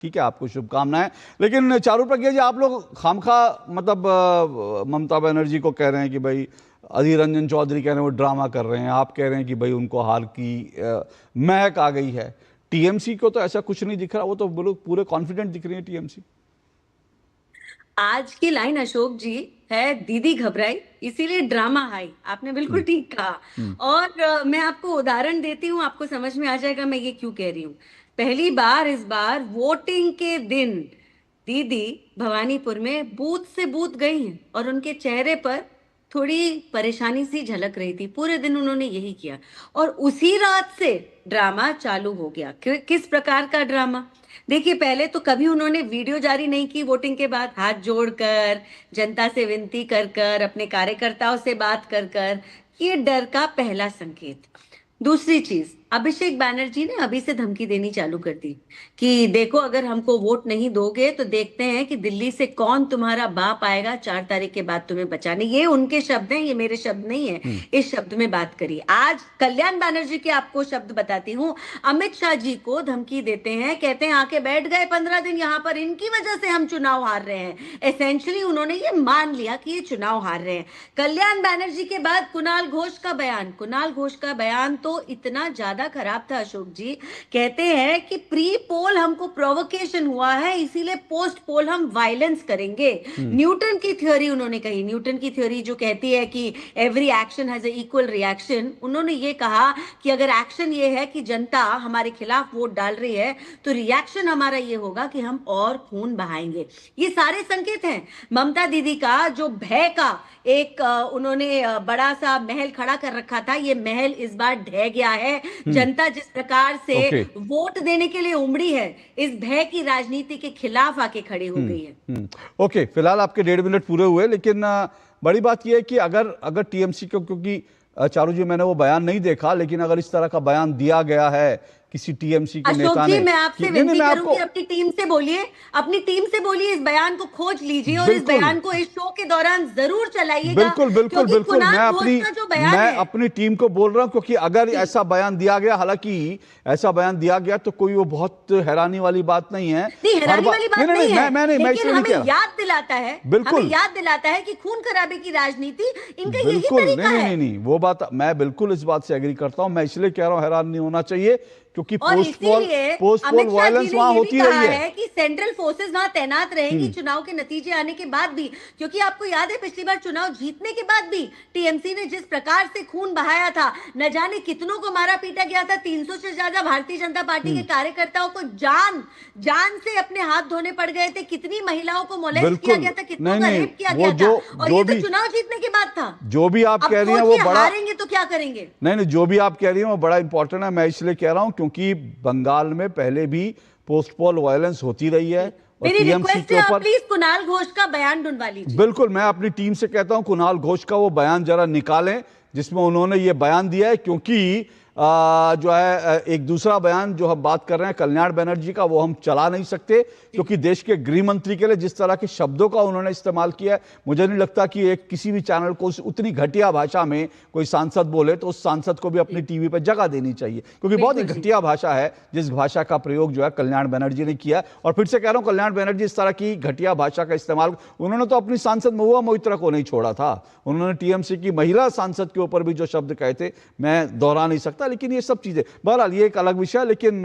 ठीक है, आपको शुभकामनाएं। लेकिन चारू प्रज्ञा जी, आप लोग खामखा मतलब ममता बनर्जी को कह रहे हैं कि भाई, अधीर रंजन चौधरी कह रहे हैं वो ड्रामा कर रहे हैं, आप कह रहे हैं कि भाई उनको हार की महक आ गई है। टीएमसी को तो ऐसा कुछ नहीं दिख रहा, वो तो पूरे कॉन्फिडेंट दिख रही है टीएमसी। आज की लाइन अशोक जी है, दीदी घबराई इसीलिए ड्रामा हाई। आपने बिल्कुल ठीक कहा। और मैं आपको उदाहरण देती हूँ, आपको समझ में आ जाएगा मैं ये क्यों कह रही हूँ। पहली बार इस बार वोटिंग के दिन दीदी भवानीपुर में बूथ से बूथ गई हैं और उनके चेहरे पर थोड़ी परेशानी सी झलक रही थी। पूरे दिन उन्होंने यही किया और उसी रात से ड्रामा चालू हो गया। किस प्रकार का ड्रामा? देखिए, पहले तो कभी उन्होंने वीडियो जारी नहीं की वोटिंग के बाद, हाथ जोड़कर जनता से विनती कर कर, अपने कार्यकर्ताओं से बात कर कर। ये डर का पहला संकेत। दूसरी चीज, अभिषेक बैनर्जी ने अभी से धमकी देनी चालू कर दी कि देखो, अगर हमको वोट नहीं दोगे तो देखते हैं कि दिल्ली से कौन तुम्हारा बाप आएगा 4 तारीख के बाद तुम्हें बचाने। ये उनके शब्द हैं, ये मेरे शब्द नहीं है। इस शब्द में बात करी। आज कल्याण बैनर्जी के आपको शब्द बताती हूँ। अमित शाह जी को धमकी देते हैं, कहते हैं आके बैठ गए 15 दिन यहाँ पर, इनकी वजह से हम चुनाव हार रहे हैं। एसेंशियली उन्होंने ये मान लिया कि ये चुनाव हार रहे हैं। कल्याण बैनर्जी के बाद कुणाल घोष का बयान। कुणाल घोष का बयान तो इतना ज्यादा खराब था अशोक जी। कहते हैं कि प्री पोल हमको प्रोवोकेशन हुआ है, इसीलिए पोस्ट पोल हम वायलेंस करेंगे। न्यूटन की थ्योरी उन्होंने कही। न्यूटन की थ्योरी जो कहती है कि every action has a equal reaction. उन्होंने ये कहा कि अगर एक्शन ये है कि जनता हमारे खिलाफ वोट डाल रही है, तो रिएक्शन हमारा ये होगा कि हम और खून बहाएंगे। ये सारे संकेत हैं। ममता दीदी का जो भय का एक उन्होंने बड़ा सा महल खड़ा कर रखा था, ये महल इस बार ढह गया है। जनता जिस प्रकार से वोट देने के लिए उमड़ी है, इस भय की राजनीति के खिलाफ आके खड़ी हो गई है। ओके, फिलहाल आपके 1.5 मिनट पूरे हुए, लेकिन बड़ी बात यह है कि अगर टीएमसी को, क्योंकि चारू जी मैंने वो बयान नहीं देखा, लेकिन अगर इस तरह का बयान दिया गया है किसी टीएमसी के नेता ने, मैं आपसे विनती करूंगी, अपनी टीम से बोलिए, अपनी टीम से बोलिए, इस बयान को खोज लीजिए और इस बयान को इस शो के दौरान जरूर चलाइएगा। बिल्कुल बिल्कुल बिल्कुल, मैं अपनी टीम को बोल रहा हूं, क्योंकि अगर ऐसा बयान दिया गया, हालांकि ऐसा बयान दिया गया तो कोई वो बहुत हैरानी वाली बात नहीं है। हैरानी वाली बात नहीं है, लेकिन हमें याद दिलाता है, बिल्कुल याद दिलाता है कि खून खराबे की राजनीति इनका यही तरीका है। नहीं, वो बात मैं बिल्कुल इस बात से एग्री करता हूं। मैं इसलिए कह रहा हूं हैरान नहीं होना चाहिए, क्योंकि पोस्ट पोल वायलेंस वहां होती रही है कि सेंट्रल फोर्सेस वहां तैनात रहेंगी चुनाव के नतीजे आने के बाद भी। क्योंकि आपको याद है, पिछली बार चुनाव जीतने के बाद भी टीएमसी ने जिस प्रकार से खून बहाया था, न जाने कितनों को मारा पीटा गया था। 300 से ज्यादा भारतीय जनता पार्टी के कार्यकर्ताओं को जान से अपने हाथ धोने पड़ गए थे। कितनी महिलाओं को मोलेस्ट किया गया था, कितनों का रेप किया गया था, और ये तो चुनाव जीतने के बाद था। जो भी आप कह रही हैं वो बड़ा, हारेंगे तो क्या करेंगे? नहीं, जो भी आप कह रही हैं वो बड़ा इंपॉर्टेंट है। मैं इसलिए कह रहा हूं क्योंकि बंगाल में पहले भी पोस्ट पोल वायलेंस होती रही है। मेरी रिक्वेस्ट है, प्लीज कुणाल घोष का बयान ढूंढवा लीजिए। बिल्कुल, मैं अपनी टीम से कहता हूं कुणाल घोष का वो बयान जरा निकालें जिसमें उन्होंने ये बयान दिया है। क्योंकि जो है एक दूसरा बयान जो हम बात कर रहे हैं कल्याण बनर्जी का, वो हम चला नहीं सकते, क्योंकि देश के गृह मंत्री के लिए जिस तरह के शब्दों का उन्होंने इस्तेमाल किया है, मुझे नहीं लगता कि एक किसी भी चैनल को उतनी घटिया भाषा में कोई सांसद बोले तो उस सांसद को भी अपनी टीवी पर जगह देनी चाहिए, क्योंकि बहुत ही घटिया भाषा है जिस भाषा का प्रयोग जो है कल्याण बनर्जी ने किया। और फिर से कह रहा हूं, कल्याण बनर्जी इस तरह की घटिया भाषा का इस्तेमाल, उन्होंने तो अपनी सांसद महुआ मोइत्रा को नहीं छोड़ा था, उन्होंने टीएमसी की महिला सांसद के ऊपर भी जो शब्द कहे थे मैं दोहरा नहीं सकता। लेकिन ये सब चीजें, बहरहाल ये एक अलग विषय, लेकिन